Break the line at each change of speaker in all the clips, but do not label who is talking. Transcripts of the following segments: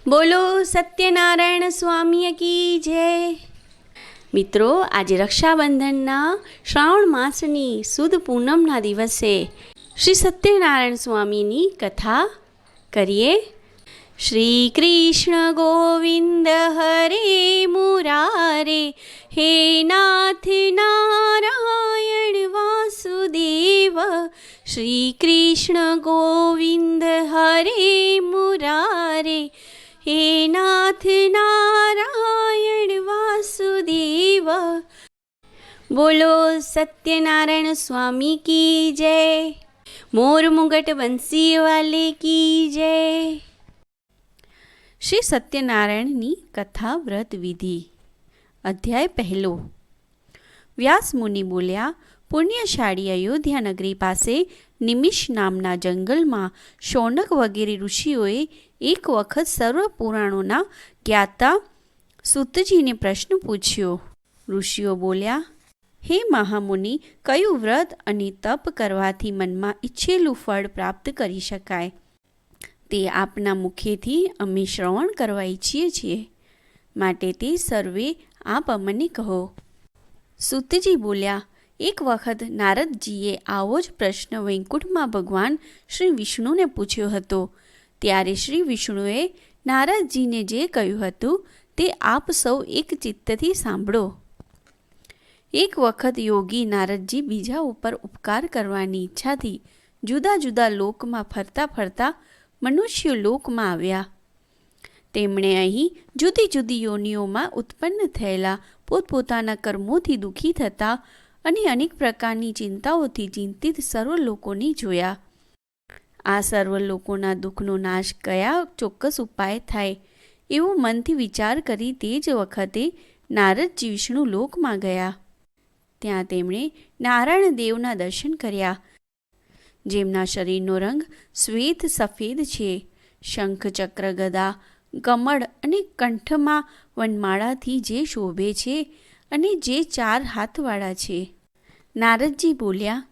બોલો સત્યનારાયણ સ્વામી કી જય. મિત્રો, આજે રક્ષાબંધનના શ્રાવણ માસની સુદ પૂનમના દિવસે શ્રી સત્યનારાયણ સ્વામીની કથા કરીએ. શ્રી કૃષ્ણ ગોવિંદ હરે મુરારે, હે નાથ નારાયણ વાસુદેવ. શ્રી કૃષ્ણ ગોવિંદ હરે મુરારે, હે નાથ નારાયણ વાસુદેવ. બોલો સત્યનારાયણ સ્વામી કી જય. મોર મુગટ બંસી વાલે કી જય. શ્રી સત્યનારાયણની કથા વ્રત વિધિ. અધ્યાય પહેલો. વ્યાસ મુનિ બોલ્યા, પુણ્યશાળી અયોધ્યા નગરી પાસે નિમિષ નામના જંગલમાં શૌનક વગેરે ઋષિઓએ એક વખત સર્વ પુરાણોના જ્ઞાતા સૂતજીને પ્રશ્ન પૂછ્યો. ઋષિઓ બોલ્યા, હે મહામુનિ, કયું વ્રત અને તપ કરવાથી મનમાં ઈચ્છેલું ફળ પ્રાપ્ત કરી શકાય? તે આપના મુખેથી અમે શ્રવણ કરવા ઈચ્છીએ છીએ, માટે તે સર્વે આપ અમને કહો. સૂતજી બોલ્યા, એક વખત નારદજીએ આવો જ પ્રશ્ન વૈકુંઠમાં ભગવાન શ્રી વિષ્ણુને પૂછ્યો હતો. ત્યારે શ્રી વિષ્ણુએ નારદજીને જે કહ્યું હતું તે આપ સૌ એક ચિત્તથી સાંભળો. એક વખત યોગી નારદજી બીજા ઉપર ઉપકાર કરવાની ઈચ્છાથી જુદા જુદા લોકમાં ફરતા ફરતા મનુષ્ય લોકમાં આવ્યા. તેમણે અહીં જુદી જુદી યોનિઓમાં ઉત્પન્ન થયેલા પોતપોતાના કર્મોથી દુઃખી થતા અને અનેક પ્રકારની ચિંતાઓથી ચિંતિત સર્વ લોકોને જોયા. આ સર્વ લોકોના દુઃખનો નાશ કયા ચોક્કસ ઉપાય થાય એવો મનથી વિચાર કરી તે જ વખતે નારદજી વિષ્ણુ લોકમાં ગયા. ત્યાં તેમણે નારાયણ દેવના દર્શન કર્યા, જેમના શરીરનો રંગ શ્વેત સફેદ છે. શંખ, ચક્ર, ગદા, કમળ અને કંઠમાં વનમાળાથી જે શોભે છે અને જે 4 હાથવાળા છે. નારદજી બોલ્યા,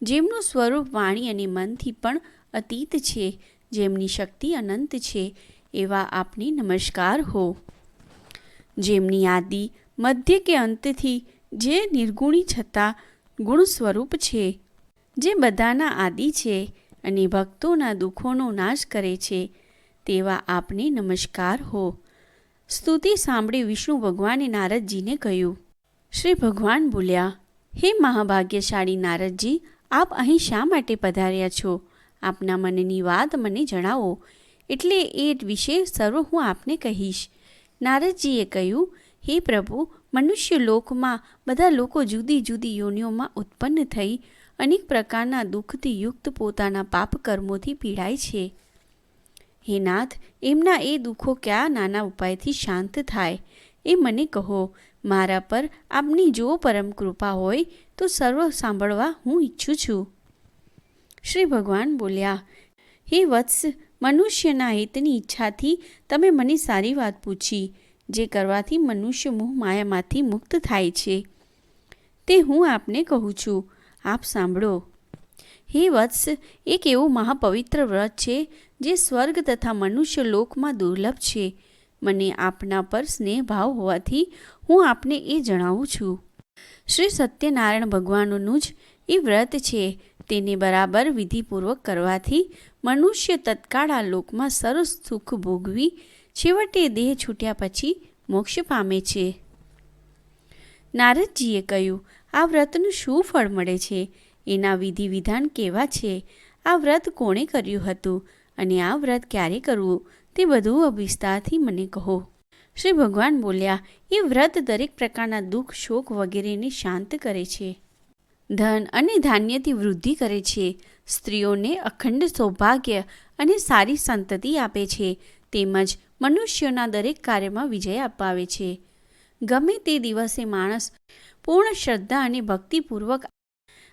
જેમનું સ્વરૂપ વાણી અને મનથી પણ અતીત છે, જેમની શક્તિ અનંત છે, એવા આપને નમસ્કાર હો. જેમની આદિ, મધ્ય કે અંતથી જે નિર્ગુણી છતાં ગુણ સ્વરૂપ છે, જે બધાના આદિ છે અને ભક્તોના દુઃખોનો નાશ કરે છે, તેવા આપને નમસ્કાર હો. સ્તુતિ સાંભળી વિષ્ણુ ભગવાને નારદજીને કહ્યું. શ્રી ભગવાન બોલ્યા, હે મહાભાગ્યશાળી નારદજી, આપ અહીં શા માટે પધાર્યા છો? આપના મનની વાત મને જણાવો, એટલે એ વિશે સર્વ હું આપને કહીશ. નારદજીએ કહ્યું, હે પ્રભુ, મનુષ્ય લોકમાં બધા લોકો જુદી જુદી યોનિઓમાં ઉત્પન્ન થઈ અનેક પ્રકારના દુઃખથી યુક્ત પોતાના પાપ કર્મોથી પીડાય છે. હે નાથ, એમના એ દુઃખો કયા નાના ઉપાયથી શાંત થાય એ મને કહો. મારા પર આપની જો પરમ કૃપા હોય તો સર્વ સાંભળવા હું ઈચ્છું છું. શ્રી ભગવાન બોલ્યા, હે વત્સ, મનુષ્યના હિતની ઈચ્છાથી તમે મને સારી વાત પૂછી, જે કરવાથી મનુષ્ય મોહ માયામાંથી મુક્ત થાય છે, તે હું આપને કહું છું. આપ સાંભળો. હે વત્સ, એક એવું મહાપવિત્ર વ્રત છે જે સ્વર્ગ તથા મનુષ્ય લોકમાં દુર્લભ છે. મને આપના પર સ્નેહ ભાવ હોવાથી હું આપને એ જણાવું છું. શ્રી સત્યનારાયણ ભગવાનનું જ એ વ્રત છે. તેને બરાબર વિધિપૂર્વક કરવાથી મનુષ્ય તત્કાળ આ લોકમાં સરસ સુખ ભોગવી છેવટે દેહ છૂટ્યા પછી મોક્ષ પામે છે. નારદજીએ કહ્યું, આ વ્રતનું શું ફળ મળે છે? એના વિધિ વિધાન કેવા છે? આ વ્રત કોણે કર્યું હતું અને આ વ્રત ક્યારે કરવું તે બધું વિસ્તારથી મને કહો. શ્રી ભગવાન બોલ્યા, એ વ્રત દરેક પ્રકારના દુઃખ, શોક વગેરેને શાંત કરે છે. ધન અને ધાન્યથી વૃદ્ધિ કરે છે. સ્ત્રીઓને અખંડ સૌભાગ્ય અને સારી સંતતિ આપે છે. તેમજ મનુષ્યોના દરેક કાર્યમાં વિજય અપાવે છે. ગમે તે દિવસે માણસ પૂર્ણ શ્રદ્ધા અને ભક્તિપૂર્વક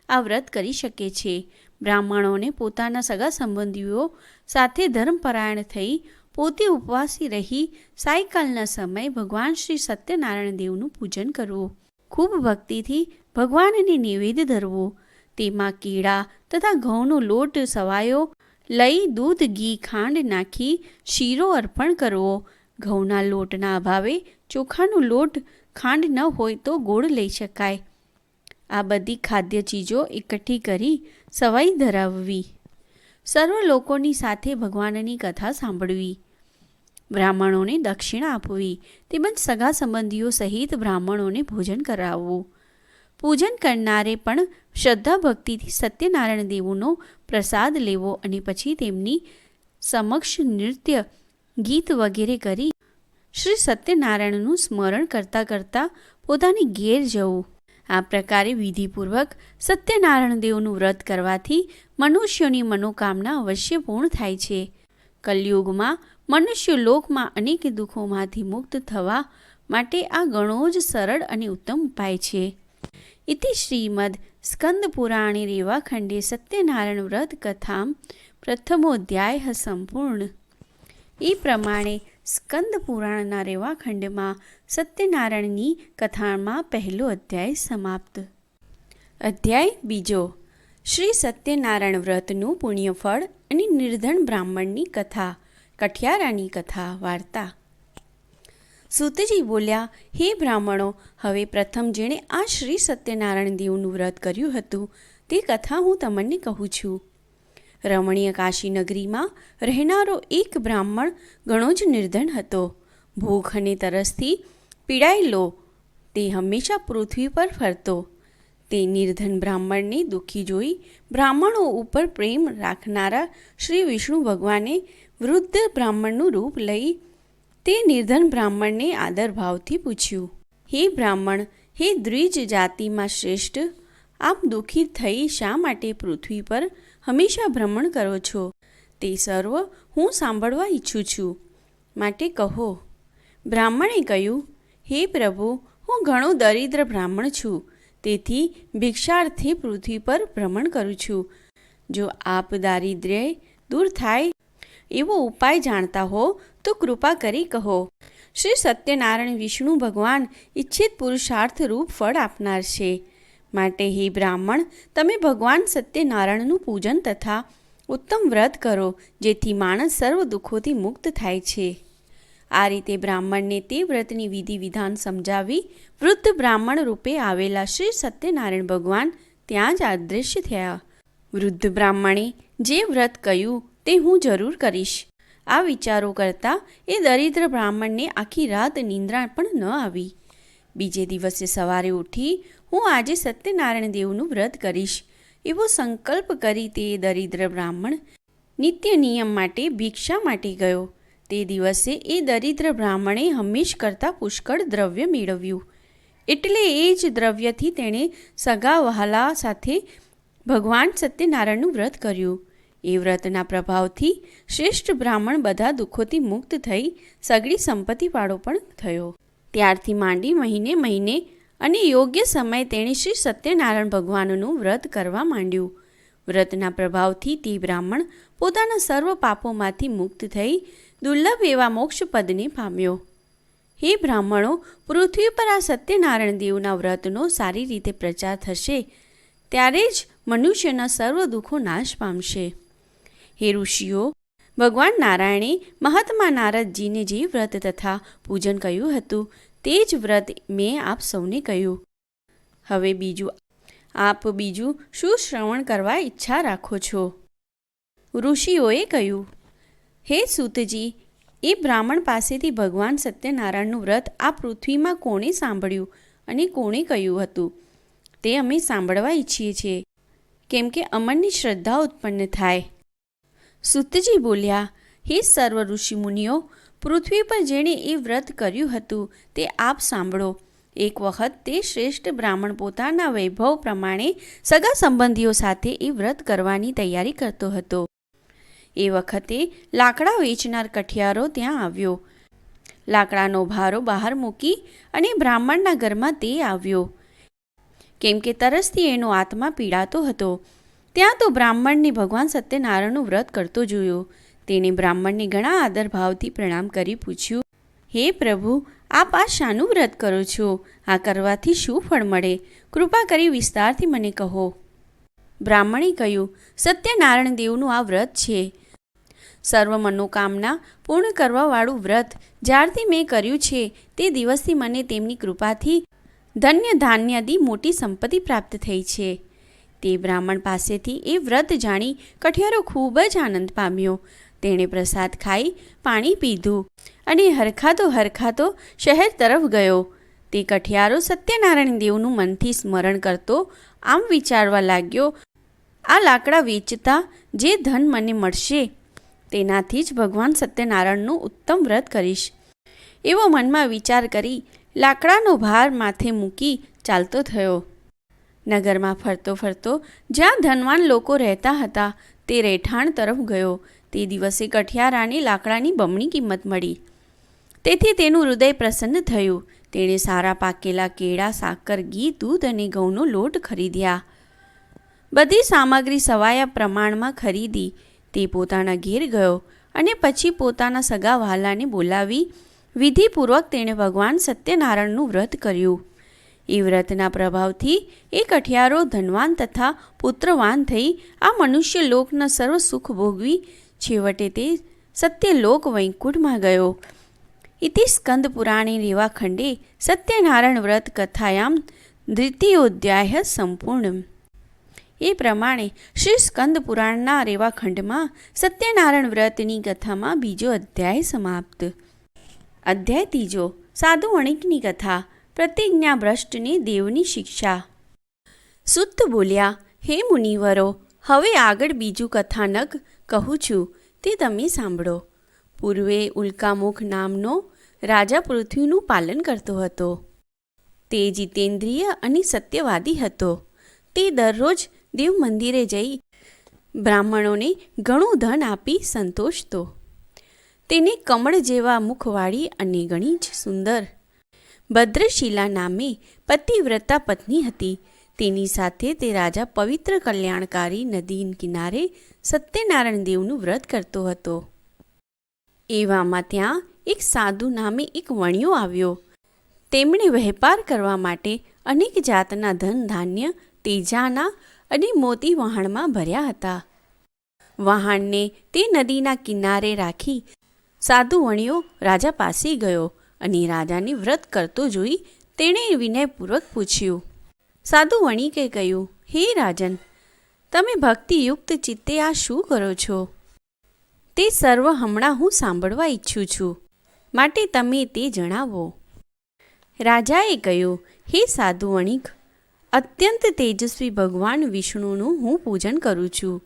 આ વ્રત કરી શકે છે. બ્રાહ્મણોને પોતાના સગા સંબંધીઓ સાથે ધર્મપરાયણ થઈ પોતે ઉપવાસી રહી સાયકાલના સમયે ભગવાન શ્રી સત્યનારાયણ દેવનું પૂજન કરવું. ખૂબ ભક્તિથી ભગવાનને નિવેદ ધરવું. તેમાં કેળા તથા ઘઉંનો લોટ સવાયો લઈ દૂધ, ઘી, ખાંડ નાખી શીરો અર્પણ કરવો. ઘઉંના લોટના અભાવે ચોખાનો લોટ, ખાંડ ન હોય તો ગોળ લઈ શકાય. આ બધી ખાદ્ય ચીજો એકઠી કરી સવાઈ ધરાવવી. સર્વ લોકોની સાથે ભગવાનની કથા સાંભળવી. બ્રાહ્મણોને દક્ષિણા આપવી તેમજ સગા સંબંધીઓ સહિત બ્રાહ્મણોને ભોજન કરાવવું. પૂજન કરનારે પણ શ્રદ્ધા ભક્તિથી સત્યનારાયણ દેવનો પ્રસાદ લેવો અને પછી તેમની સમક્ષ નૃત્ય, ગીત વગેરે કરી શ્રી સત્યનારાયણનું સ્મરણ કરતાં કરતાં પોતાની ઘેર જવું. આ પ્રકારે વિધિપૂર્વક સત્યનારાયણ દેવનું વ્રત કરવાથી મનુષ્યોની મનોકામના અવશ્ય પૂર્ણ થાય છે. કલયુગમાં મનુષ્ય લોકમાં અનેક દુઃખોમાંથી મુક્ત થવા માટે આ ઘણો જ સરળ અને ઉત્તમ ઉપાય છે. ઇતિ શ્રીમદ સ્કંદ પુરાણે રેવાખંડે સત્યનારાયણ વ્રત કથામ પ્રથમોધ્યાય સંપૂર્ણ. એ પ્રમાણે સ્કંદ પુરાણના રેવાખંડમાં સત્યનારાયણની કથામાં પહેલો અધ્યાય સમાપ્ત. અધ્યાય બીજો. શ્રી સત્યનારાયણ વ્રતનું પુણ્યફળ અને નિર્ધન બ્રાહ્મણની કથા. કઠિયારાની કથા વાર્તા. સૂતજી બોલ્યા, હે બ્રાહ્મણો, હવે પ્રથમ જેણે આ શ્રી સત્યનારાયણ દેવનું વ્રત કર્યું હતું તે કથા હું તમને કહું છું. રમણીય કાશી નગરીમાં રહેનારો એક બ્રાહ્મણ ઘણો જ નિર્ધન હતો. ભૂખ અને તરસથી પીડાયેલો તે હંમેશા પૃથ્વી પર ફરતો. તે નિર્ધન બ્રાહ્મણને દુઃખી જોઈ બ્રાહ્મણો ઉપર પ્રેમ રાખનારા શ્રી વિષ્ણુ ભગવાને વૃદ્ધ બ્રાહ્મણનું રૂપ લઈ તે નિર્ધન બ્રાહ્મણને આદરભાવથી પૂછ્યું, હે બ્રાહ્મણ, હે દ્વિજ જાતિમાં શ્રેષ્ઠ, આપ દુઃખી થઈ શા માટે પૃથ્વી પર હંમેશા ભ્રમણ કરો છો? તે સર્વ હું સાંભળવા ઈચ્છું છું, માટે કહો. બ્રાહ્મણે કહ્યું, હે પ્રભુ, હું ઘણો દરિદ્ર બ્રાહ્મણ છું, તેથી ભિક્ષાર્થે પૃથ્વી પર ભ્રમણ કરું છું. જો આપ દારિદ્ર્ય દૂર થાય એવો ઉપાય જાણતા હો તો કૃપા કરી કહો. શ્રી સત્યનારાયણ વિષ્ણુ ભગવાન ઈચ્છિત પુરુષાર્થ રૂપ ફળ આપનાર છે. માટે હે બ્રાહ્મણ, તમે ભગવાન સત્યનારાયણનું પૂજન તથા ઉત્તમ વ્રત કરો, જેથી માણસ સર્વ દુઃખોથી મુક્ત થાય છે. આ રીતે બ્રાહ્મણને તે વ્રતની વિધિ વિધાન સમજાવી વૃદ્ધ બ્રાહ્મણ રૂપે આવેલા શ્રી સત્યનારાયણ ભગવાન ત્યાં જ અદૃશ્ય થયા. વૃદ્ધ બ્રાહ્મણે જે વ્રત કહ્યું તે હું જરૂર કરીશ. આ વિચારો કરતાં એ દરિદ્ર બ્રાહ્મણને આખી રાત નિંદ્રા પણ ન આવી. બીજે દિવસે સવારે ઉઠી હું આજે સત્યનારાયણ દેવનું વ્રત કરીશ એવો સંકલ્પ કરી તે દરિદ્ર બ્રાહ્મણ નિત્ય નિયમ માટે ભિક્ષા માટે ગયો. તે દિવસે એ દરિદ્ર બ્રાહ્મણે હંમેશ કરતાં પુષ્કળ દ્રવ્ય મેળવ્યું. એટલે એ જ દ્રવ્યથી તેણે સગા વહાલા સાથે ભગવાન સત્યનારાયણનું વ્રત કર્યું. એ વ્રતના પ્રભાવથી શ્રેષ્ઠ બ્રાહ્મણ બધા દુઃખોથી મુક્ત થઈ સગળી સંપત્તિવાળો પણ થયો. ત્યારથી માંડી મહિને મહિને અને યોગ્ય સમયે તેણે શ્રી સત્યનારાયણ ભગવાનનું વ્રત કરવા માંડ્યું. વ્રતના પ્રભાવથી તે બ્રાહ્મણ પોતાના સર્વ પાપોમાંથી મુક્ત થઈ દુર્લભ એવા મોક્ષપદને પામ્યો. હે બ્રાહ્મણો, પૃથ્વી પર આ સત્યનારાયણ દેવના વ્રતનો સારી રીતે પ્રચાર થશે ત્યારે જ મનુષ્યના સર્વ દુઃખો નાશ પામશે. હે ઋષિઓ, ભગવાન નારાયણે મહાત્મા નારદજીને જે વ્રત તથા પૂજન કહ્યું હતું તે જ વ્રત મેં આપ સૌને કહ્યું. હવે આપ બીજું શું શ્રવણ કરવા ઈચ્છા રાખો છો? ઋષિઓએ કહ્યું, હે સૂતજી, એ બ્રાહ્મણ પાસેથી ભગવાન સત્યનારાયણનું વ્રત આ પૃથ્વીમાં કોણે સાંભળ્યું અને કોણે કહ્યું હતું તે અમે સાંભળવા ઈચ્છીએ છીએ, કેમ કે અમરની શ્રદ્ધા ઉત્પન્ન થાય. સૂતજી બોલ્યા, હે સર્વ ઋષિમુનિઓ, પૃથ્વી પર જેણે એ વ્રત કર્યું હતું તે આપ સાંભળો. એક વખત તે શ્રેષ્ઠ બ્રાહ્મણ પોતાના વૈભવ પ્રમાણે સગા સંબંધીઓ સાથે એ વ્રત કરવાની તૈયારી કરતો હતો. એ વખતે લાકડા વેચનાર કઠિયારો ત્યાં આવ્યો. લાકડાનો ભારો બહાર મૂકી અને બ્રાહ્મણના ઘરમાં તે આવ્યો, કેમ કે તરસથી એનો આત્મા પીડાતો હતો. ત્યાં તો બ્રાહ્મણને ભગવાન સત્યનારાયણનું વ્રત કરતો જોયો. તેણે બ્રાહ્મણને ઘણા આદરભાવથી પ્રણામ કરી પૂછ્યું, હે પ્રભુ, આપ આ શાનું વ્રત કરો છો? આ કરવાથી શું ફળ મળે? કૃપા કરી વિસ્તારથી મને કહો. બ્રાહ્મણે કહ્યું, સત્યનારાયણ દેવનું આ વ્રત છે. સર્વ મનોકામના પૂર્ણ કરવાવાળું વ્રત જ્યારથી મેં કર્યું છે તે દિવસથી મને તેમની કૃપાથી ધન્ય ધાન્યાદી મોટી સંપત્તિ પ્રાપ્ત થઈ છે. તે બ્રાહ્મણ પાસેથી એ વ્રત જાણી કઠિયારો ખૂબ જ આનંદ પામ્યો. તેણે પ્રસાદ ખાઈ પાણી પીધું અને હરખાતો શહેર તરફ ગયો. તે કઠિયારો સત્યનારાયણ દેવનું મનથી સ્મરણ કરતો આમ વિચારવા લાગ્યો, આ લાકડા વેચતા જે ધન મને મળશે તેનાથી જ ભગવાન સત્યનારાયણનું ઉત્તમ વ્રત કરીશ. એવો મનમાં વિચાર કરી લાકડાનો ભાર માથે મૂકી ચાલતો થયો. નગરમાં ફરતો જ્યાં ધનવાન લોકો રહેતા હતા તે રહેઠાણ તરફ ગયો. તે દિવસે કઠિયારાને લાકડાની બમણી કિંમત મળી. તેથી તેનું હૃદય પ્રસન્ન થયું. તેણે સારા પાકેલા કેળા, સાકર, ઘી, દૂધ અને ઘઉંનો લોટ ખરીદ્યા. બધી સામગ્રી સવાયા પ્રમાણમાં ખરીદી તે પોતાના ઘેર ગયો અને પછી પોતાના સગા વહાલાને બોલાવી વિધિપૂર્વક તેણે ભગવાન સત્યનારાયણનું વ્રત કર્યું. એ વ્રતના પ્રભાવથી એ કઠિયારો ધનવાન તથા પુત્રવાન થઈ આ મનુષ્ય લોકના સર્વ સુખ ભોગવી છેવટે તે સત્યલોક વૈકુંઠમાં ગયો. ઇતિ સ્કંદ પુરાણે રેવાખંડે સત્યનારાયણ વ્રત કથાયામ દ્વિતીયોધ્યાય સંપૂર્ણ. એ પ્રમાણે શ્રી સ્કંદ પુરાણના રેવાખંડમાં સત્યનારાયણ વ્રતની કથામાં બીજો અધ્યાય સમાપ્ત. અધ્યાય ત્રીજો. સાધુ વણિકની કથા. પ્રતિજ્ઞાભ્રષ્ટને દેવની શિક્ષા. સુત બોલ્યા, હે મુનિવરો, હવે આગળ બીજું કથાનક કહું છું તે તમે સાંભળો. પૂર્વે ઉલ્કામુખ નામનો રાજા પૃથ્વીનું પાલન કરતો હતો. તે જીતેન્દ્રિય અને સત્યવાદી હતો. તે દરરોજ દેવ મંદિરે જઈ બ્રાહ્મણોને ઘણું ધન આપી સંતોષતો. તેને કમળ જેવા મુખવાળી અને ઘણી જ સુંદર ભદ્રશીલા નામે પતિવ્રતા પત્ની હતી. તેની સાથે તે રાજા પવિત્ર કલ્યાણકારી નદી કિનારે સત્યનારાયણ દેવનું વ્રત કરતો હતો. એવામાં ત્યાં એક સાધુ નામે એક વણિયો આવ્યો. તેમણે વેપાર કરવા માટે અનેક જાતના ધન ધાન્ય, તેજાના અને મોતી વહાણમાં ભર્યા હતા. વહાણને તે નદીના કિનારે રાખી સાધુ વણિયો રાજા પાસે ગયો અને રાજાને વ્રત કરતો જોઈ તેણે વિનયપૂર્વક પૂછ્યું. સાધુ વણિકે કહ્યું, હે રાજન, તમે ભક્તિયુક્ત ચિત્તે આ શું કરો છો? તે સર્વ હમણાં હું સાંભળવા ઈચ્છું છું, માટે તમે તે જણાવો. રાજાએ કહ્યું, હે સાધુ વણિક, અત્યંત તેજસ્વી ભગવાન વિષ્ણુનું હું પૂજન કરું છું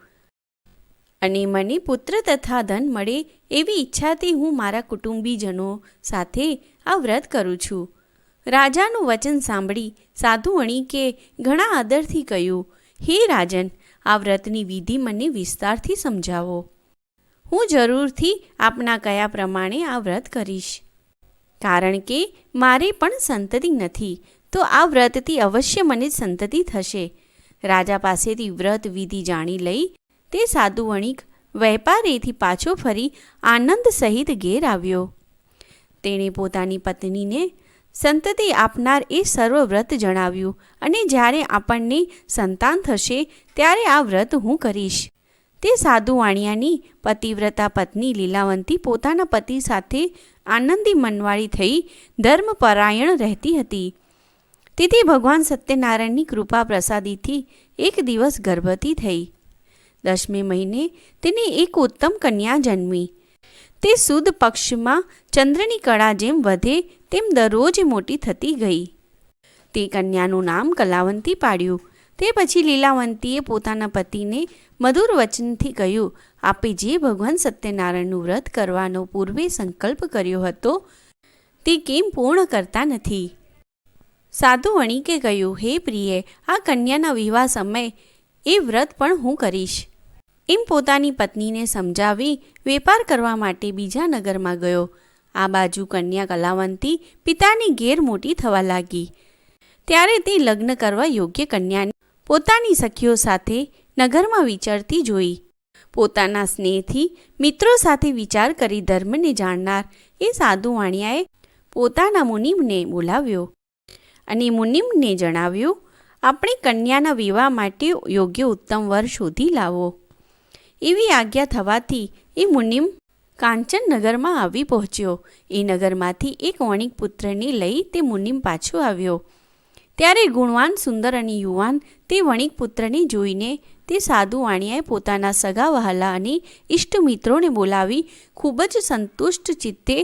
અને મને પુત્ર તથા ધન મળે એવી ઈચ્છાથી હું મારા કુટુંબીજનો સાથે આ વ્રત કરું છું. રાજાનું વચન સાંભળી સાધુ વણિકે ઘણા આદરથી કહ્યું, હે રાજન, આ વ્રતની વિધિ મને વિસ્તારથી સમજાવો. હું જરૂરથી આપના કયા પ્રમાણે આ વ્રત કરીશ. કારણ કે મારે પણ સંતતિ નથી, તો આ વ્રતથી અવશ્ય મને સંતતિ થશે. રાજા પાસેથી વ્રત વિધિ જાણી લઈ તે સાધુ વણિક વેપારેથી પાછો ફરી આનંદ સહિત ઘેર આવ્યો. તેણે પોતાની પત્નીને સંતતિ આપનાર એ સર્વ વ્રત જણાવ્યું અને જ્યારે આપણને સંતાન થશે ત્યારે આ વ્રત હું કરીશ. તે સાધુ વાણિયાની પતિવ્રતા પત્ની લીલાવંતી પોતાના પતિ સાથે આનંદી મનવાળી થઈ ધર્મપરાયણ રહેતી હતી. તેથી ભગવાન સત્યનારાયણની કૃપા પ્રસાદીથી એક દિવસ ગર્ભવતી થઈ. 10મે મહિને તેને એક ઉત્તમ કન્યા જન્મી. તે સુદ પક્ષમાં ચંદ્રની કળા જેમ વધે તેમ દરરોજ મોટી થતી ગઈ. તે કન્યાનું નામ કલાવંતી પાડ્યું. તે પછી લીલાવંતીએ પોતાના પતિને મધુર વચનથી કહ્યું, આપે જે ભગવાન સત્યનારાયણનું વ્રત કરવાનો પૂર્વે સંકલ્પ કર્યો હતો તે કેમ પૂર્ણ કરતા નથી? સાધુ વણિકે કહ્યું, હે પ્રિય, આ કન્યાના વિવાહ સમયે એ વ્રત પણ હું કરીશ. એમ પોતાની પત્નીને સમજાવી વેપાર કરવા માટે બીજા નગરમાં ગયો. આ બાજુ કન્યા કલાવંતી પિતાની ઘેર મોટી થવા લાગી. ત્યારે તે લગ્ન કરવા યોગ્ય કન્યાને પોતાની સખીઓ સાથે નગરમાં વિચરતી જોઈ. પોતાના સ્નેહથી મિત્રો સાથે વિચાર કરી ધર્મને જાણનાર એ સાધુ વાણિયાએ પોતાના મુનિમને બોલાવ્યો અને મુનિમને જણાવ્યું, આપણી કન્યાના વિવાહ માટે યોગ્ય ઉત્તમ વર શોધી લાવો. એવી આજ્ઞા થવાથી એ મુનિમ કાંચન નગરમાં આવી પહોંચ્યો. એ નગરમાંથી એક વણિક પુત્રને લઈ તે મુનિમ પાછો આવ્યો. ત્યારે ગુણવાન, સુંદર અને યુવાન તે વણિક પુત્રને જોઈને તે સાધુ વાણિયાએ પોતાના સગા વહાલા અને ઇષ્ટમિત્રોને બોલાવી ખૂબ જ સંતુષ્ટ ચિત્તે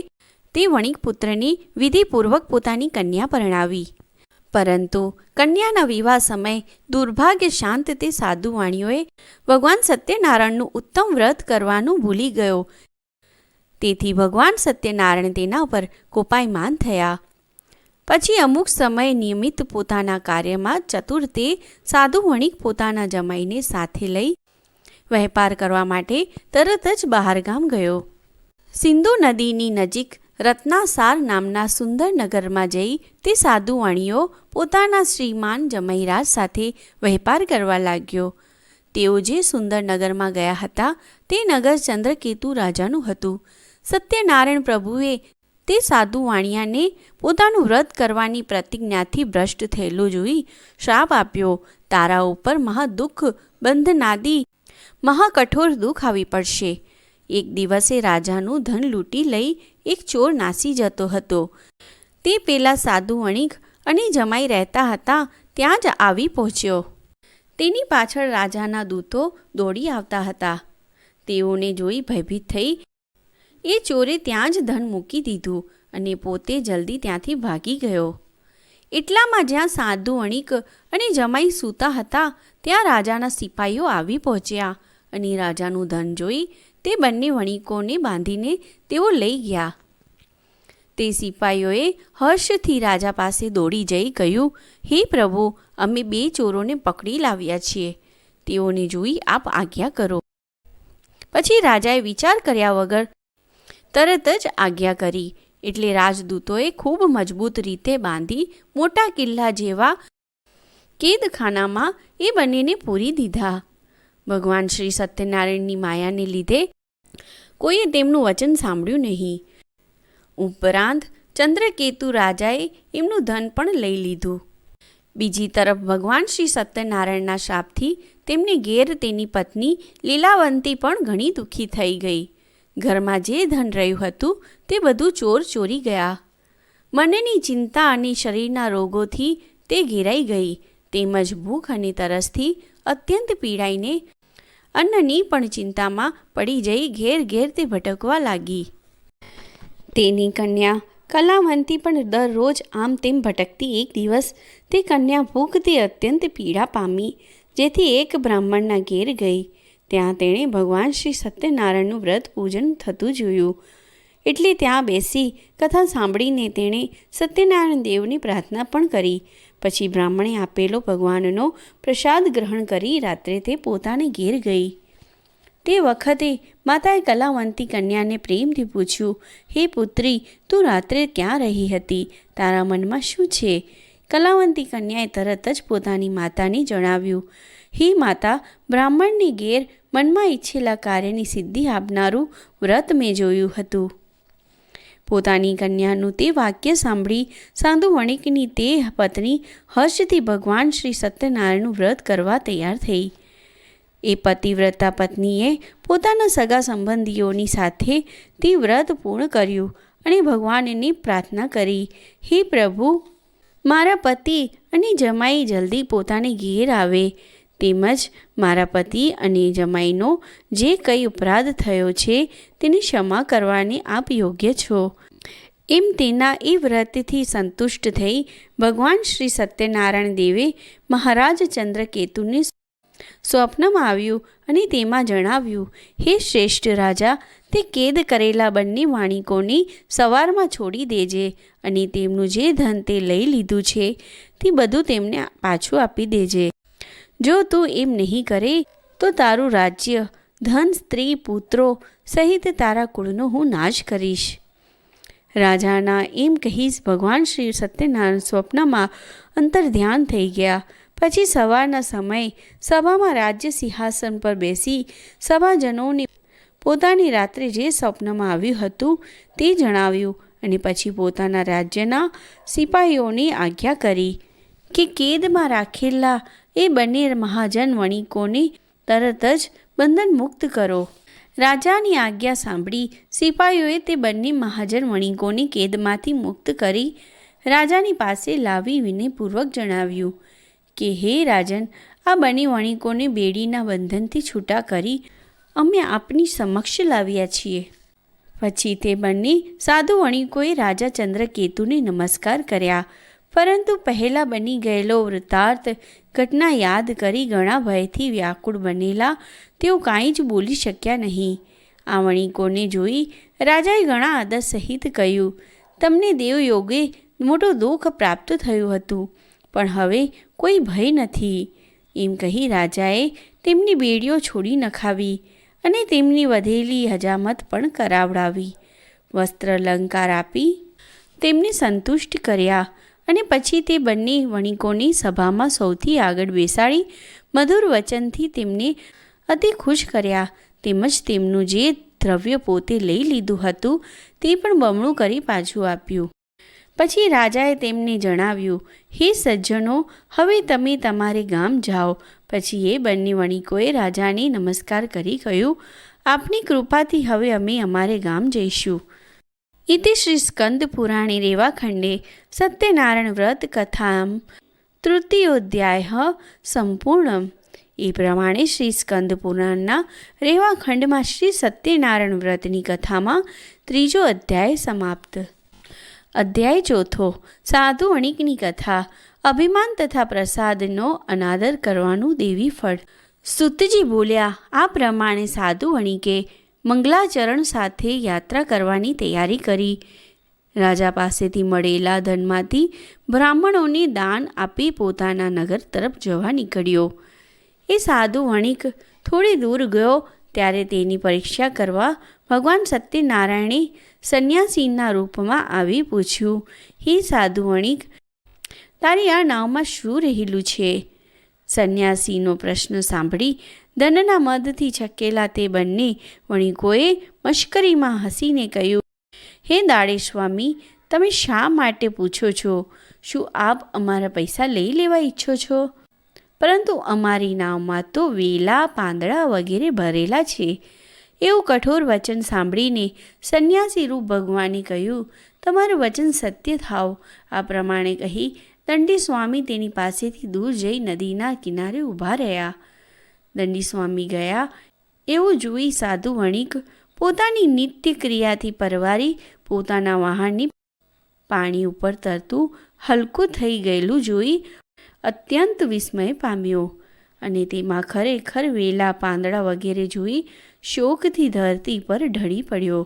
તે વણિક પુત્રને વિધિપૂર્વક પોતાની કન્યા પરણાવી. પરંતુ કન્યાના વિવાહ સમયે દુર્ભાગ્ય શાંત તે સાધુ વાણીઓએ ભગવાન સત્યનારાયણનું ઉત્તમ વ્રત કરવાનું ભૂલી ગયો. તેથી ભગવાન સત્યનારાયણ તેના પર કોપાયમાન થયા. પછી અમુક સમયે નિયમિત પોતાના કાર્યમાં ચતુર તે સાધુ વણિક પોતાના જમાઈને સાથે લઈ વેપાર કરવા માટે તરત જ બહારગામ ગયો. સિંધુ નદીની નજીક રત્નાસાર નામના સુંદર નગરમાં જઈ તે સાધુ વાણીઓ પોતાના શ્રીમાન જમાઈરાજ સાથે વેપાર કરવા લાગ્યો. તેઓ જે સુંદર નગરમાં ગયા હતા તે નગર ચંદ્રકેતુ રાજાનું હતું. સત્યનારાયણ પ્રભુએ તે સાધુ વાણિયાને પોતાનું વ્રત કરવાની પ્રતિજ્ઞાથી ભ્રષ્ટ થયેલો જોઈ શ્રાપ આપ્યો. તારા ઉપર મહાદુઃખ બંધનાદી મહાકઠોર દુઃખ આવી પડશે. એક દિવસે રાજાનું ધન લૂંટી લઈ એક ચોર નાસી જતો હતો. તે પેલા સાધુ વણિક અને જમાઈ રહેતા હતા ત્યાં જ આવી પહોંચ્યો. તેની પાછળ રાજાના દૂતો દોડી આવતા હતા. તેઓને જોઈ ભયભીત થઈ એ ચોરે ત્યાં જ ધન મૂકી દીધું અને પોતે જલ્દી ત્યાંથી ભાગી ગયો. એટલામાં જ્યાં સાધુ વણિક અને જમાઈ સૂતા હતા ત્યાં રાજાના સિપાહીઓ આવી પહોંચ્યા અને રાજાનું ધન જોઈ તે બંને વણિકોને બાંધીને તેઓ લઈ ગયા. તે સિપાહીઓએ હર્ષથી રાજા પાસે દોડી જઈ કહ્યું, હે પ્રભુ, અમે 2 ચોરોને પકડી લાવ્યા છીએ. તેઓને જોઈ આપ આજ્ઞા કરો. પછી રાજાએ વિચાર કર્યા વગર તરત જ આજ્ઞા કરી. એટલે રાજદૂતોએ ખૂબ મજબૂત રીતે બાંધી મોટા કિલ્લા જેવા કેદખાનામાં એ બંનેને પૂરી દીધા. ભગવાન શ્રી સત્યનારાયણની માયાને લીધે કોઈએ તેમનું વચન સાંભળ્યું નહીં. ઉપરાંત ચંદ્રકેતુ રાજાએ એમનું ધન પણ લઈ લીધું. બીજી તરફ ભગવાન શ્રી સત્યનારાયણના શાપથી તેમને ઘેર તેની પત્ની લીલાવંતી પણ ઘણી દુઃખી થઈ ગઈ. ઘરમાં જે ધન રહ્યું હતું તે બધું ચોર ચોરી ગયા. મનની ચિંતા અને શરીરના રોગોથી તે ઘેરાઈ ગઈ. તેમજ ભૂખ અને તરસથી અત્યંત પીડાઈને અન્નની પણ ચિંતામાં પડી જઈ ઘેર ઘેર તે ભટકવા લાગી. તેની કન્યા કલાવંતી પણ દરરોજ આમ તેમ ભટકતી. એક દિવસ તે કન્યા ભૂખથી અત્યંત પીડા પામી, જેથી એક બ્રાહ્મણના ઘેર ગઈ. ત્યાં તેણે ભગવાન શ્રી સત્યનારાયણનું વ્રત પૂજન થતું જોયું. એટલે ત્યાં બેસી કથા સાંભળીને તેણે સત્યનારાયણ દેવની પ્રાર્થના પણ કરી. પછી બ્રાહ્મણે આપેલો ભગવાનનો પ્રસાદ ગ્રહણ કરી રાત્રે તે પોતાને ઘેર ગઈ. તે વખતે માતાએ કલાવંતી કન્યાને પ્રેમથી પૂછ્યું, હે પુત્રી, તું રાત્રે ક્યાં રહી હતી? તારા મનમાં શું છે? કલાવંતી કન્યાએ તરત જ પોતાની માતાને જણાવ્યું, હે માતા, બ્રાહ્મણની ઘેર મનમાં ઈચ્છેલા કાર્યની સિદ્ધિ આપનારું વ્રત મેં જોયું હતું. પોતાની કન્યાનું તે વાક્ય સાંભળી સાધુ વણિકની તે પત્ની હર્ષથી ભગવાન શ્રી સત્યનારાયણનું વ્રત કરવા તૈયાર થઈ. એ પતિવ્રતા પત્નીએ પોતાના સગા સંબંધીઓની સાથે તે વ્રત પૂર્ણ કર્યું અને ભગવાનની પ્રાર્થના કરી, હે પ્રભુ, મારા પતિ અને જમાઈ જલ્દી પોતાને ઘેર આવે. તેમજ મારા પતિ અને જમાઈનો જે કંઈ અપરાધ થયો છે તેની ક્ષમા કરવાને આપ યોગ્ય છો. એમ તેના એ વ્રતથી સંતુષ્ટ થઈ ભગવાન શ્રી સત્યનારાયણ દેવે મહારાજ ચંદ્રકેતુને સ્વપ્નમાં આવ્યું અને તેમાં જણાવ્યું, હે શ્રેષ્ઠ રાજા, તે કેદ કરેલા બંને વાણિકોને સવારમાં છોડી દેજે અને તેમનું જે ધન તે લઈ લીધું છે તે બધું તેમને પાછું આપી દેજે. જો તું એમ નહીં કરે તો તારું રાજ્ય, ધન, સ્ત્રી, પુત્રો સહિત તારા કુળનો હું નાશ કરીશ. રાજાના એમ કહી ભગવાન શ્રી સત્યનારાયણ સ્વપ્નમાં અંતર્ધ્યાન થઈ ગયા. પછી સવારના સમયે સભામાં રાજ્ય સિંહાસન પર બેસી સભાજનોને પોતાની રાત્રે જે સ્વપ્નમાં આવ્યું હતું તે જણાવ્યું અને પછી પોતાના રાજ્યના સિપાહીઓની આજ્ઞા કરી કે કેદમાં રાખેલા એ બંને મહાજન વણિકોને તરત જ બંધન મુક્ત કરો. રાજાની આજ્ઞા સાંભળી સિપાહીઓએ તે બંને મહાજન વણિકોને કેદમાંથી મુક્ત કરી રાજાની પાસે લાવી વિનયપૂર્વક જણાવ્યું કે હે રાજન, આ બંને વણિકોને બેડીના બંધનથી છૂટા કરી અમે આપની સમક્ષ લાવ્યા છીએ. પછી તે બંને સાધુ વણિકોએ રાજા ચંદ્રકેતુને નમસ્કાર કર્યા, પરંતુ પહેલાં બની ગયેલો વૃત્તાર્થ ઘટના યાદ કરી ઘણા ભયથી વ્યાકુળ બનેલા તેઓ કાંઈ જ બોલી શક્યા નહીં. આ વણિકોને જોઈ રાજાએ ઘણા આદર સહિત કહ્યું, તમને દેવયોગે મોટું દુઃખ પ્રાપ્ત થયું હતું, પણ હવે કોઈ ભય નથી. એમ કહી રાજાએ તેમની બેડીઓ છોડી નખાવી અને તેમની વધેલી હજામત પણ કરાવડાવી. વસ્ત્ર અલંકાર આપી તેમને સંતુષ્ટ કર્યા અને પછી તે બંને વણિકોની સભામાં સૌથી આગળ બેસાડી મધુર વચનથી તેમને અતિ ખુશ કર્યા, તેમજ તેમનું જે દ્રવ્ય પોતે લઈ લીધું હતું તે પણ બમણું કરી પાછું આપ્યું. પછી રાજાએ તેમને જણાવ્યું, હે સજ્જનો, હવે તમે તમારે ગામ જાઓ. પછી એ બંને વણિકોએ રાજાને નમસ્કાર કરી કહ્યું, આપની કૃપાથી હવે અમે અમારે ગામ જઈશું. ઇતિ શ્રી સ્કંદ પુરાણે રેવાખંડે સત્યનારાયણ વ્રત કથામ તૃતીયોધ્યાય સંપૂર્ણમ. એ પ્રમાણે શ્રી સ્કંદ પુરાણના રેવાખંડમાં શ્રી સત્યનારાયણ વ્રતની કથામાં ત્રીજો અધ્યાય સમાપ્ત. અધ્યાય ચોથો. સાધુ વણિકની કથા. અભિમાન તથા પ્રસાદનો અનાદર કરવાનું દેવી ફળ. સુતજી બોલ્યા, આ પ્રમાણે સાધુ વણિકે મંગલાચરણ સાથે યાત્રા કરવાની તૈયારી કરી. રાજા પાસેથી મળેલા ધનમાંથી બ્રાહ્મણોને દાન આપી પોતાના નગર તરફ જવા નીકળ્યો. એ સાધુ વણિક થોડી દૂર ગયો ત્યારે તેની પરીક્ષા કરવા ભગવાન સત્યનારાયણે સંન્યાસીના રૂપમાં આવી પૂછ્યું, હે સાધુ વણિક, તારી આ નાવમાં શું રહેલું છે? સંન્યાસીનો પ્રશ્ન સાંભળી ધનના મદથી છકેલા તે બંને વણિકોએ મશ્કરીમાં હસીને કહ્યું, હે દાડે સ્વામી, તમે શા માટે પૂછો છો? શું આપ અમારા પૈસા લઈ લેવા ઈચ્છો છો? પરંતુ અમારી નાવમાં તો વેલા, પાંદડા વગેરે ભરેલા છે. એવું કઠોર વચન સાંભળીને સંન્યાસી રૂપ ભગવાને કહ્યું, તમારું વચન સત્ય થાવ. આ પ્રમાણે કહી દંડી સ્વામી તેની પાસેથી દૂર જઈ નદીના કિનારે ઊભા રહ્યા. દંડી સ્વામી ગયા એવું જોઈ સાધુ વણિક પોતાની નિત્ય ક્રિયાથી પરવારી પોતાના વહાણની પાણી ઉપર તરતું હલકું થઈ ગયેલું જોઈ અત્યંત વિસ્મય પામ્યો અને તેમાં ખરેખર વેલા, પાંદડા વગેરે જોઈ શોકથી ધરતી પર ઢળી પડ્યો.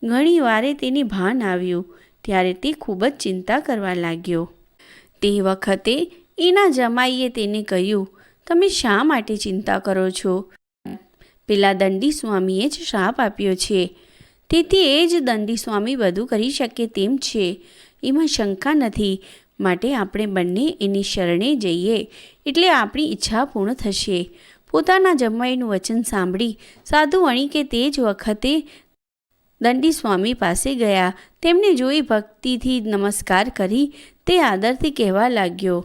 ઘણી વારે તેને ભાન આવ્યું ત્યારે તે ખૂબ જ ચિંતા કરવા લાગ્યો. તે વખતે એના જમાઈએ તેને કહ્યું, તમે શા માટે ચિંતા કરો છો? પેલા દંડી સ્વામીએ જ શ્રાપ આપ્યો છે, તેથી એ જ દંડી સ્વામી બધું કરી શકે તેમ છે, એમાં શંકા નથી. માટે આપણે બંને એની શરણે જઈએ એટલે આપણી ઈચ્છા પૂર્ણ થશે. પોતાના જમાઈનું વચન સાંભળી સાધુ વણિકે તે જ વખતે દંડી સ્વામી પાસે ગયા. તેમને જોઈ ભક્તિથી નમસ્કાર કરી તે આદરથી કહેવા લાગ્યો,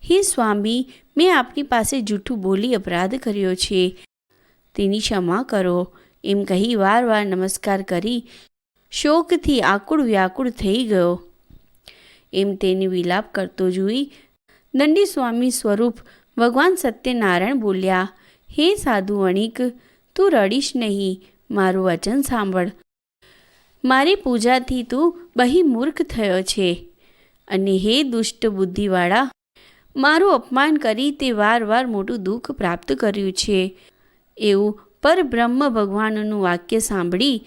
હે સ્વામી, મેં આપની પાસે જૂઠું બોલી અપરાધ કર્યો છે, તેની ક્ષમા કરો. એમ કહી વારવાર નમસ્કાર કરી શોકથી આકુળ વ્યાકુળ થઈ ગયો. એમ તેની વિલાપ કરતો જોઈ દંડી સ્વામી સ્વરૂપ ભગવાન સત્યનારાયણ બોલ્યા, હે સાધુ વણિક, તું રડીશ નહીં, મારું વચન સાંભળ. મારી પૂજાથી તું બહિમૂર્ખ થયો છે અને હે દુષ્ટ બુદ્ધિવાળા, મારું અપમાન કરી તે વારવાર મોટું દુઃખ પ્રાપ્ત કર્યું છે. એવું પરબ્રહ્મ ભગવાનનું વાક્ય સાંભળી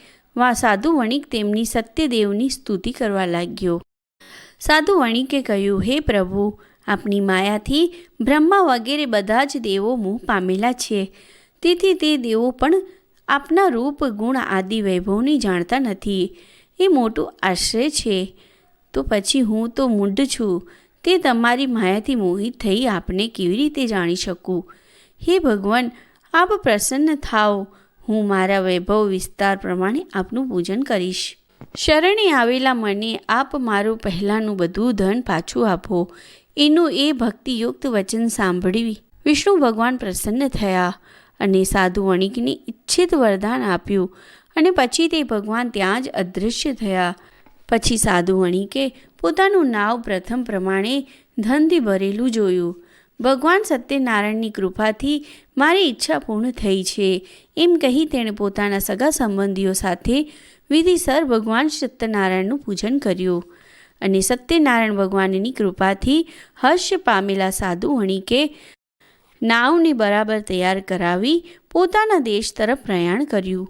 સાધુ વણિક તેમની સત્યદેવની સ્તુતિ કરવા લાગ્યો. સાધુ વણિકે કહ્યું, હે પ્રભુ, આપની માયાથી બ્રહ્મા વગેરે બધા જ દેવો મોહ પામેલા છે, તેથી તે દેવો પણ આપના રૂપ, ગુણ આદિ વૈભવની જાણતા નથી. એ મોટું આશ્ચર્ય છે. તો પછી હું તો મૂઢ છું, તે તમારી માયાથી મોહિત થઈ આપને કેવી રીતે જાણી શકું? હે ભગવાન, આપ પ્રસન્ન થાઓ, હું મારા વૈભવ વિસ્તાર પ્રમાણે આપનું પૂજન કરીશ. શરણે આવેલા મને આપ મારું પહેલાંનું બધું ધન પાછું આપો. એનું એ ભક્તિયુક્ત વચન સાંભળી વિષ્ણુ ભગવાન પ્રસન્ન થયા અને સાધુ વણિકને ઈચ્છિત વરદાન આપ્યું અને પછી તે ભગવાન ત્યાં જ અદૃશ્ય થયા. પછી સાધુ વણિકે પોતાનું નાવ પ્રથમ પ્રમાણે ધનથી ભરેલું જોયું. ભગવાન સત્યનારાયણની કૃપાથી મારી ઈચ્છા પૂર્ણ થઈ છે એમ કહી તેણે પોતાના સગા સંબંધીઓ સાથે વિધિસર ભગવાન સત્યનારાયણનું પૂજન કર્યું અને સત્યનારાયણ ભગવાનની કૃપાથી હર્ષ પામેલા સાધુ વણિકે નાવને બરાબર તૈયાર કરાવી પોતાના દેશ તરફ પ્રયાણ કર્યું.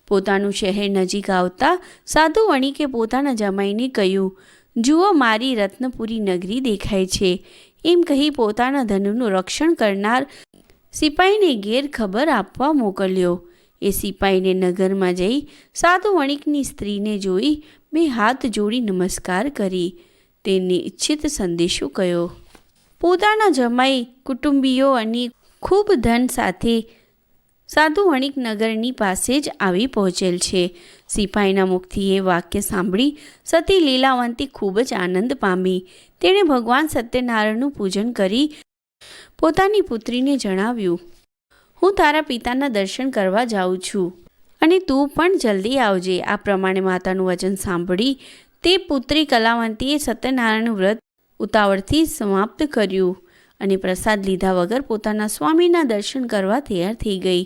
પોતાનું શહેર નજીક આવતા સાધુ વણિકે પોતાના જમાઈને કહ્યું, જુઓ મારી રત્નપુરી નગરી દેખાય છે એમ કહી પોતાના ધનનું રક્ષણ કરનાર સિપાહીને ઘેર ખબર આપવા મોકલ્યો. એ સિપાહીને નગરમાં જઈ સાધુ વણિકની સ્ત્રીને જોઈ બે હાથ જોડી નમસ્કાર કરી તેને ઈચ્છિત સંદેશો કહ્યો. પોતાના જમાઈ કુટુંબીઓ અને ખૂબ ધન સાથે સાધુ વણિક નગરની પાસે જ આવી પહોંચેલ છે. સિપાહીના મુખથી એ વાક્ય સાંભળી સતી લીલાવંતી ખૂબ જ આનંદ પામી. તેણે ભગવાન સત્યનારાયણનું પૂજન કરી પોતાની પુત્રીને જણાવ્યું, હું તારા પિતાના દર્શન કરવા જાઉં છું અને તું પણ જલ્દી આવજે. આ પ્રમાણે માતાનું વચન સાંભળી તે પુત્રી કલાવંતીએ સત્યનારાયણનું વ્રત ઉતાવળથી સમાપ્ત કર્યું અને પ્રસાદ લીધા વગર પોતાના સ્વામીના દર્શન કરવા તૈયાર થઈ ગઈ.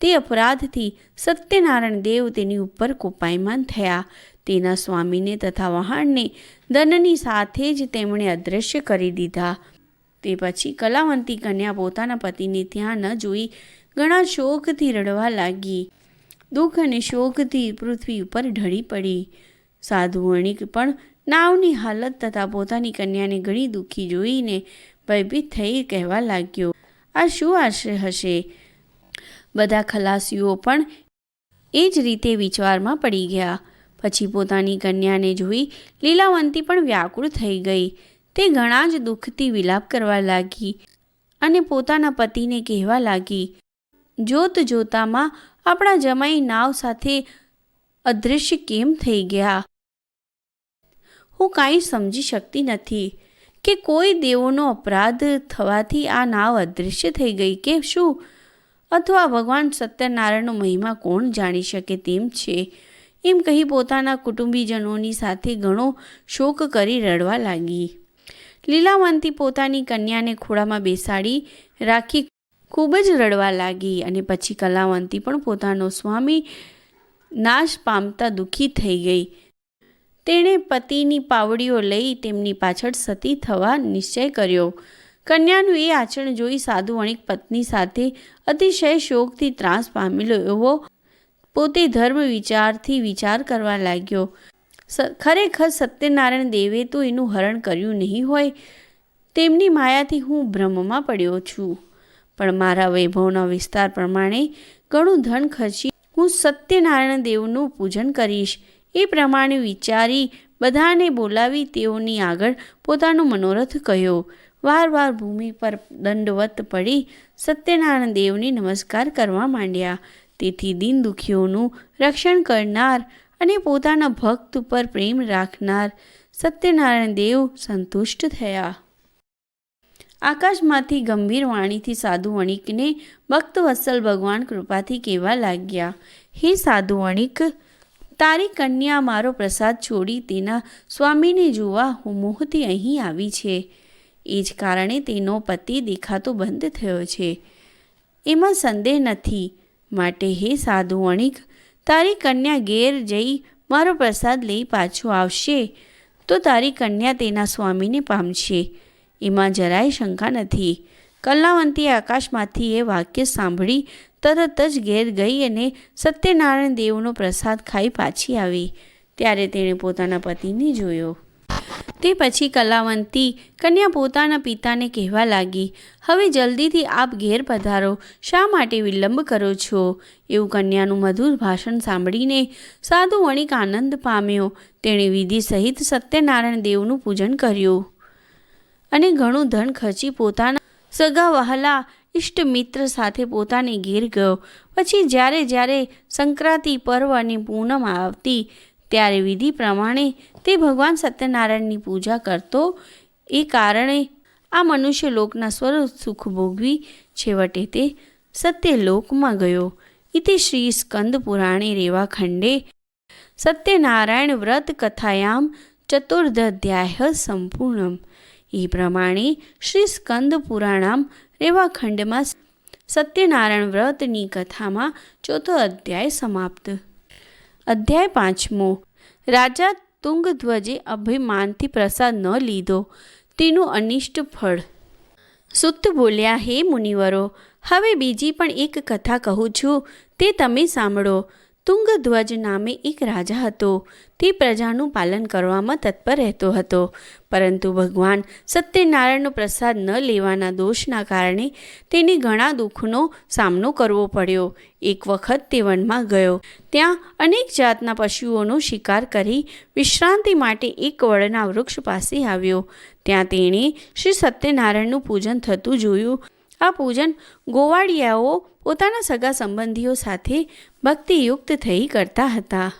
તે અપરાધથી સત્યનારાયણ દેવ તેની ઉપર કોપાયમાન થયા. તેના સ્વામીને તથા વહાણને ધનની સાથે જ તેમણે અદૃશ્ય કરી દીધા. તે પછી કલાવંતી કન્યા પોતાના પતિને ત્યાં ન જોઈ ઘણા શોકથી રડવા લાગી. દુઃખ અને શોકથી પૃથ્વી ઉપર ઢળી પડી. સાધુ વણિક પણ નાવની હાલત તથા પોતાની કન્યાને ઘણી દુઃખી જોઈને ભયભીત થઈ કહેવા લાગ્યો, આ શું આશ્રય હશે? બધા ખલાસીઓ પણ એ જ રીતે વિચારમાં પડી ગયા. પછી પોતાની કન્યાને જોઈ લીલાવંતી પણ વ્યાકુળ થઈ ગઈ. તે ઘણા જ દુઃખથી વિલાપ કરવા લાગી અને પોતાના પતિને કહેવા લાગી, જોત જોતામાં આપણા જમાઈ નાવ સાથે અદૃશ્ય કેમ થઈ ગયા? હું કાંઈ સમજી શકતી નથી કે કોઈ દેવોનો અપરાધ થવાથી આ નાવ અદૃશ્ય થઈ ગઈ કે શું, અથવા ભગવાન સત્યનારાયણનો મહિમા કોણ જાણી શકે તેમ છે એમ કહી પોતાના કુટુંબીજનોની સાથે ઘણો શોક કરી રડવા લાગી. લીલાવંતી પોતાની કન્યાને ખોળામાં બેસાડી રાખી ખૂબ જ રડવા લાગી અને પછી કલાવંતી પણ પોતાનો સ્વામી નાશ પામતા દુઃખી થઈ ગઈ. તેણે પતિની પાવડીઓ લઈ તેમની પાછળ સતી થવા નિશ્ચય કર્યો. કન્યાનું એ આચરણ જોઈ સાધુ વણિક પત્ની સાથે અતિશય શોકથી ત્રાસ પામેલો એવો પોતે ધર્મ વિચારથી વિચાર કરવા લાગ્યો, ખરેખર સત્યનારાયણ દેવે તો એનું હરણ કર્યું નહીં હોય. તેમની માયાથી હું ભ્રમમાં પડ્યો છું, પણ મારા વૈભવના વિસ્તાર પ્રમાણે ઘણું ધન ખર્ચી હું સત્યનારાયણ દેવનું પૂજન કરીશ. એ પ્રમાણે વિચારી બધાને બોલાવી તેઓની આગળ પોતાનો મનોરથ કહ્યો. વાર વાર ભૂમિ પર દંડવત પડી સત્યનારાયણ દેવને નમસ્કાર કરવા માંડ્યા. તેથી દીન દુખીઓનું રક્ષણ કરનાર અને પોતાના ભક્ત ઉપર પ્રેમ રાખનાર સત્યનારાયણ દેવ સંતુષ્ટ થયા. આકાશમાંથી ગંભીર વાણીથી સાધુ વણિકને ભક્તવત્સલ ભગવાન કૃપાથી કહેવા લાગ્યા, હે સાધુ વણિક, તારી કન્યા મારો પ્રસાદ છોડી તેના સ્વામીને જોવા મોહથી અહીં આવી છે. એ જ કારણે તેનો પતિ દેખાતો બંધ થયો છે, એમાં સંદેહ નથી. માટે હે સાધુ વણિક, તારી કન્યા ઘેર જઈ મારો પ્રસાદ લઈ પાછો આવશે તો તારી કન્યા તેના સ્વામીને પામશે, એમાં જરાય શંકા નથી. કલાવંતીએ આકાશમાંથી એ વાક્ય સાંભળી તરત જ ઘેર ગઈ અને સત્યનારાયણ દેવનો પ્રસાદ ખાઈ પાછી આવી. ત્યારે તેણે પોતાના પતિને જોયો. તે પછી કલાવંતી કન્યા પોતાના પિતાને કહેવા લાગી, હવે જલ્દીથી આપ ઘેર પધારો, શા માટે વિલંબ કરો છો? એવું કન્યાનું મધુર ભાષણ સાંભળીને સાધુ વણિક આનંદ પામ્યો. તેણે વિધિ સહિત સત્યનારાયણ દેવનું પૂજન કર્યું અને ઘણું ધન ખર્ચી પોતાના સગા વહાલા ઇષ્ટ મિત્ર સાથે પોતાને ઘેર ગયો. પછી જ્યારે સંક્રાંતિ પર્વ અને પૂનમ આવતી ત્યારે વિધિ પ્રમાણે તે ભગવાન સત્યનારાયણની પૂજા કરતો. એ કારણે આ મનુષ્ય લોકના સ્વર્ગ સુખ ભોગવી છેવટે તે સત્યલોકમાં ગયો. ઇતિ શ્રી સ્કંદ પુરાણે રેવાખંડે સત્યનારાયણ વ્રત કથાયામ ચતુર્ધધ્યાય સંપૂર્ણમ. એ પ્રમાણે શ્રી સ્કંદ પુરાણામ રેવાખંડમાં સત્યનારાયણ વ્રતની કથામાં ચોથો અધ્યાય સમાપ્ત. અધ્યાય પાંચમો. રાજા તુંગધ્વજે અભિમાનથી પ્રસાદ ન લીધો તેનું અનિષ્ટ ફળ. સુત બોલ્યા, હે મુનિવરો, હવે બીજી પણ એક કથા કહું છું, તે તમે સાંભળો. તુંગધ્વજ નામે એક રાજા હતો. તે પ્રજાનું પાલન કરવામાં તત્પર રહેતો હતો, પરંતુ ભગવાન સત્યનારાયણનો પ્રસાદ ન લેવાના દોષના કારણે તેને ઘણા દુઃખનો સામનો કરવો પડ્યો. એક વખત તે વનમાં ગયો. ત્યાં અનેક જાતના પશુઓનો શિકાર કરી વિશ્રાંતિ માટે એક વડના વૃક્ષ પાસે આવ્યો. ત્યાં તેણે શ્રી સત્યનારાયણનું પૂજન થતું જોયું. આ પૂજન ગોવાળિયાઓ પોતાના સગા સંબંધીઓ સાથે ભક્તિયુક્ત થઈ કરતા હતા.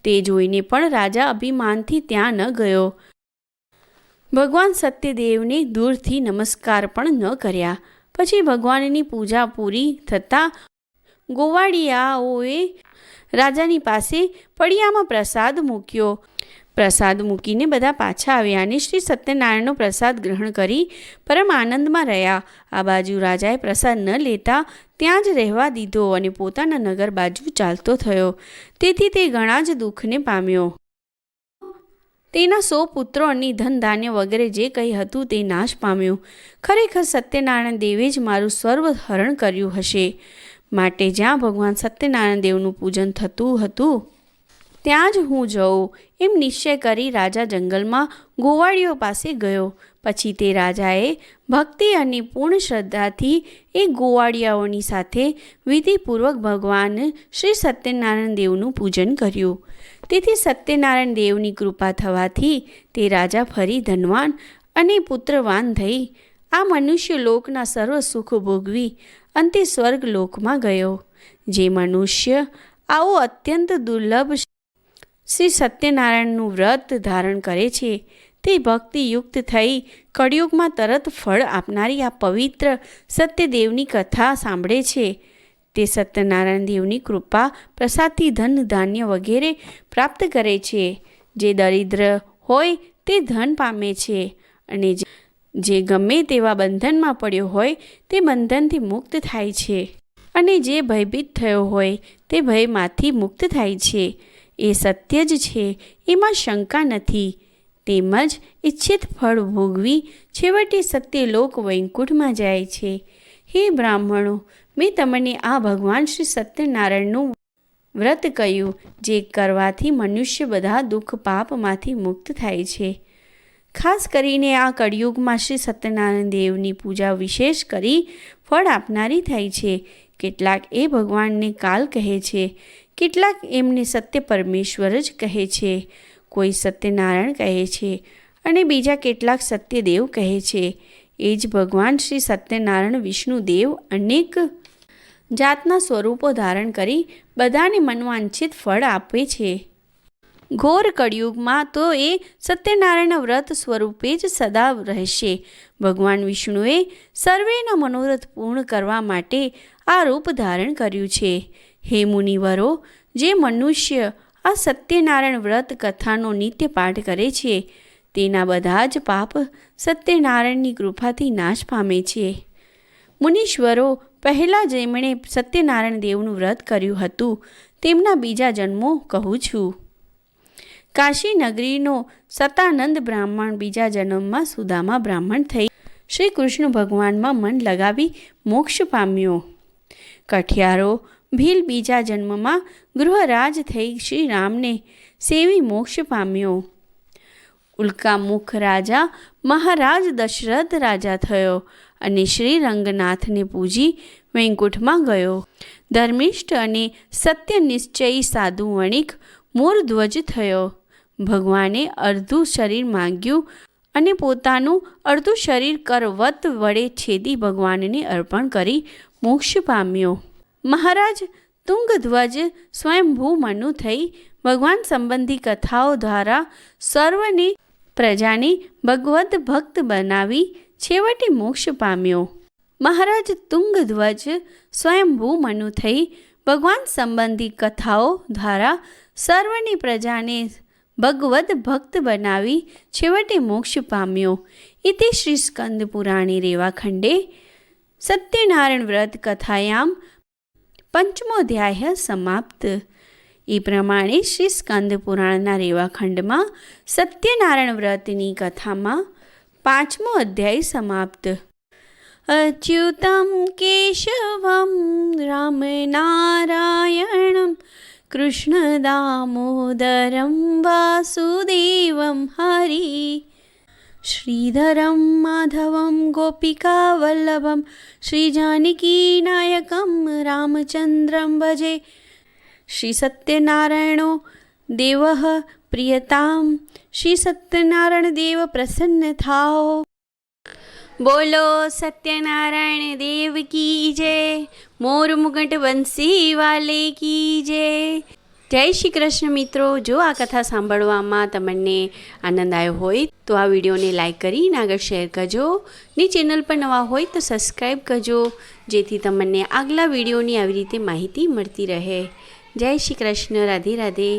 તે જોઈને પણ રાજા અભિમાનથી ત્યાં ન ગયો. ભગવાન સત્યદેવને દૂરથી નમસ્કાર પણ ન કર્યા. પછી ભગવાનની પૂજા પૂરી થતાં ગોવાળિયાઓએ રાજાની પાસે પડિયામાં પ્રસાદ મૂક્યો. પ્રસાદ મૂકીને બધા પાછા આવ્યા અને શ્રી સત્યનારાયણનો પ્રસાદ ગ્રહણ કરી પરમ આનંદમાં રહ્યા. આ બાજુ રાજાએ પ્રસાદ ન લેતા ત્યાં જ રહેવા દીધો અને પોતાના નગર બાજુ ચાલતો થયો. તેથી તે ઘણા જ દુઃખને પામ્યો. તેના 100 પુત્રો અને ધન ધાન્ય વગેરે જે કંઈ હતું તે નાશ પામ્યું. ખરેખર સત્યનારાયણ દેવે જ મારું સર્વ હરણ કર્યું હશે. માટે જ્યાં ભગવાન સત્યનારાયણ દેવનું પૂજન થતું હતું ત્યાં જ હું જઉં એમ નિશ્ચય કરી રાજા જંગલમાં ગોવાળીઓ પાસે ગયો. પછી તે રાજાએ ભક્તિ અને પૂર્ણ શ્રદ્ધાથી એ ગોવાળિયાઓની સાથે વિધિપૂર્વક ભગવાન શ્રી સત્યનારાયણ દેવનું પૂજન કર્યું. તેથી સત્યનારાયણ દેવની કૃપા થવાથી તે રાજા ફરી ધનવાન અને પુત્રવાન થઈ આ મનુષ્ય લોકના સર્વ સુખ ભોગવી અંતે સ્વર્ગ લોકમાં ગયો. જે મનુષ્ય આવો અત્યંત દુર્લભ શ્રી સત્યનારાયણનું વ્રત ધારણ કરે છે તે ભક્તિયુક્ત થઈ કળિયુગમાં તરત ફળ આપનારી આ પવિત્ર સત્યદેવની કથા સાંભળે છે. તે સત્યનારાયણ દેવની કૃપા પ્રસાદથી ધન ધાન્ય વગેરે પ્રાપ્ત કરે છે. જે દરિદ્ર હોય તે ધન પામે છે અને જે ગમે તેવા બંધનમાં પડ્યો હોય તે બંધનથી મુક્ત થાય છે અને જે ભયભીત થયો હોય તે ભયમાંથી મુક્ત થાય છે. એ સત્ય જ છે, એમાં શંકા નથી. તેમજ ઈચ્છિત ફળ ભોગવી છેવટે સત્યલોક વૈકુંઠમાં જાય છે. હે બ્રાહ્મણો, મેં તમને આ ભગવાન શ્રી સત્યનારાયણનું વ્રત કહ્યું, જે કરવાથી મનુષ્ય બધા દુઃખ પાપમાંથી મુક્ત થાય છે. ખાસ કરીને આ કળિયુગમાં શ્રી સત્યનારાયણ દેવની પૂજા વિશેષ કરી ફળ આપનારી થાય છે. કેટલાક એ ભગવાનને કાલ કહે છે, કેટલાક એમને સત્ય પરમેશ્વર જ કહે છે, કોઈ સત્યનારાયણ કહે છે અને બીજા કેટલાક સત્યદેવ કહે છે. એ જ ભગવાન શ્રી સત્યનારાયણ વિષ્ણુદેવ અનેક જાતના સ્વરૂપો ધારણ કરી બધાને મનવાંછિત ફળ આપે છે. ઘોર કળિયુગમાં તો એ સત્યનારાયણ વ્રત સ્વરૂપે જ સદા રહેશે. ભગવાન વિષ્ણુએ સર્વેના મનોરથ પૂર્ણ કરવા માટે આ રૂપ ધારણ કર્યું છે. હે મુનિવરો, જે મનુષ્ય આ સત્યનારાયણ વ્રત કથાનો નિત્ય પાઠ કરે છે તેના બધા જ પાપ સત્યનારાયણની કૃપાથી નાશ પામે છે. મુનીશ્વરો, પહેલાં જેમણે સત્યનારાયણ દેવનું વ્રત કર્યું હતું તેમના બીજા જન્મો કહું છું. કાશી નગરીનો સતાનંદ બ્રાહ્મણ બીજા જન્મમાં સુદામા બ્રાહ્મણ થઈ શ્રી કૃષ્ણ ભગવાનમાં મન લગાવી મોક્ષ પામ્યો. કઠિયારો ભીલ બીજા જન્મમાં ગૃહરાજ થઈ શ્રી રામને સેવી મોક્ષ પામ્યો. ઉલ્કામુખ રાજા મહારાજ દશરથ રાજા થયો અને શ્રી રંગનાથને પૂજી વૈકુંઠમાં ગયો. ધર્મિષ્ઠ અને સત્યનિશ્ચયી સાધુ વણિક મોરધ્વજ થયો. ભગવાને અર્ધું શરીર માંગ્યું અને પોતાનું અર્ધું શરીર કરવત વડે છેદી ભગવાનને અર્પણ કરી મોક્ષ પામ્યો. મહારાજ તુંગધ્વજ સ્વયંભૂ મનુ થઈ ભગવાન સંબંધી કથાઓ દ્વારા સર્વને પ્રજાને ભગવદ ભક્ત બનાવી છેવટે મોક્ષ પામ્યો. મહારાજ તુંગધ્વજ સ્વયંભૂ મનુ થઈ ભગવાન સંબંધી કથાઓ દ્વારા સર્વની પ્રજાને ભગવદ ભક્ત બનાવી છેવટે મોક્ષ પામ્યો. ઇતિ શ્રી સ્કંદ પુરાણે રેવાખંડે સત્યનારાયણ વ્રત કથાયામ પંચમોધ્યાય સમાપ્ત. એ પ્રમાણે શ્રી સ્કંદ પુરાણના રેવાખંડમાં સત્યનારાયણ વ્રતની કથામાં 5મો અધ્યાય સમાપ્ત. અચ્યુતમ કેશવમ રામ નારાયણમ કૃષ્ણ દામોદરમ વાસુદેવમ હરિ શ્રીધરમ માધવમ ગોપિકા વલ્લભમ શ્રી જાનકી નાયકમ રામચંદ્રમ ભજે. શ્રી સત્યનારાયણો દેવ પ્રિયતામ. શ્રી સત્યનારાયણ દેવ પ્રસન્ન થાઓ. બોલો સત્યનારાયણ દેવ કી જય. મોર મુગટ બંસી વાલે કી જય. જય શ્રી કૃષ્ણ મિત્રો. જો આ કથા સાંભળવામાં તમને આનંદ આવ્યો હોય તો આ વિડીયોને લાઈક કરીને આગળ શેર કરજો. ની ચેનલ પર નવા હોય તો સબસ્ક્રાઈબ કરજો, જેથી તમને આગલા વિડીયોની આવી રીતે માહિતી મળતી રહે. જય શ્રી કૃષ્ણ. રાધે રાધે.